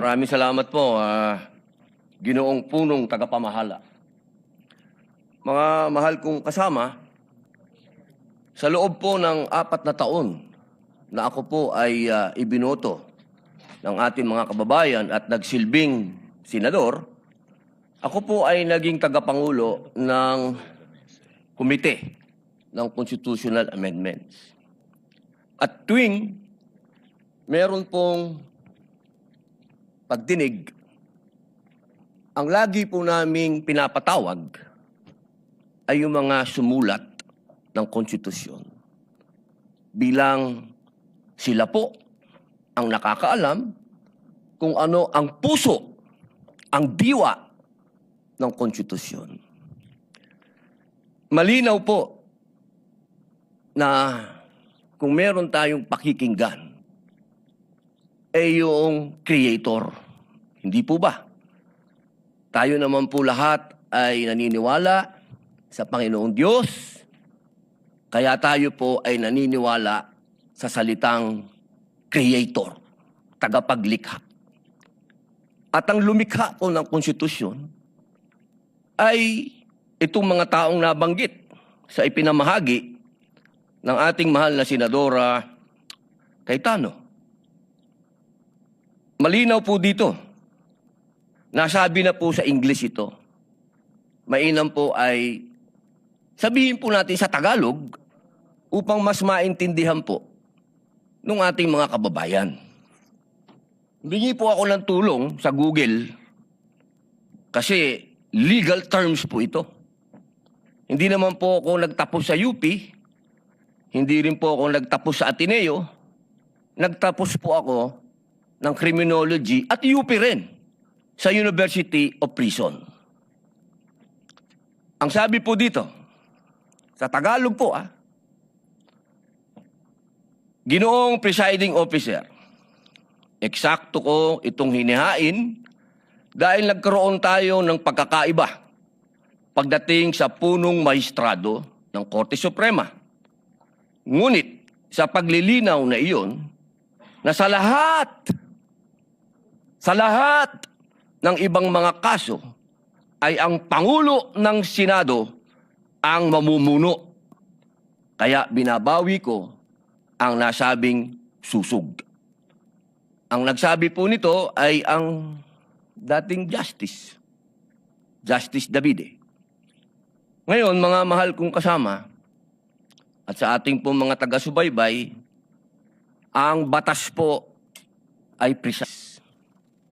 Maraming salamat po, Ginoong Punong Tagapamahala. Mga mahal kong kasama, sa loob po ng 4 na taon na ako po ay ibinoto ng ating mga kababayan at nagsilbing senador, ako po ay naging tagapangulo ng komite ng Constitutional Amendments. At tuwing meron pong pagdinig, ang lagi po naming pinapatawag ay yung mga sumulat ng konstitusyon. Bilang sila po ang nakakaalam kung ano ang puso, ang diwa ng konstitusyon. Malinaw po na kung meron tayong pakikinggan, ay yung creator. Hindi po ba? Tayo naman po lahat ay naniniwala sa Panginoong Diyos, kaya tayo po ay naniniwala sa salitang creator, tagapaglikha. At ang lumikha po ng konstitusyon ay itong mga taong nabanggit sa ipinamahagi ng ating mahal na Senadora Cayetano. Malinaw po dito. Nasabi na po sa English ito. Mainam po ay sabihin po natin sa Tagalog upang mas maintindihan po ng ating mga kababayan. Humingi po ako ng tulong sa Google kasi legal terms po ito. Hindi naman po ako nagtapos sa UP, hindi rin po ako nagtapos sa Ateneo, nagtapos po ako ng Criminology at UP rin sa University of Prison. Ang sabi po dito, sa Tagalog po Ginoong Presiding Officer, eksakto ko itong hinihain dahil nagkaroon tayo ng pagkakaiba pagdating sa punong maestrado ng Korte Suprema. Ngunit sa paglilinaw na iyon, na sa lahat ng ibang mga kaso ay ang Pangulo ng Senado ang mamumuno. Kaya binabawi ko ang nasabing susog. Ang nagsabi po nito ay ang dating Justice Davide. Ngayon, mga mahal kong kasama at sa ating po mga taga-subaybay, ang batas po ay precise.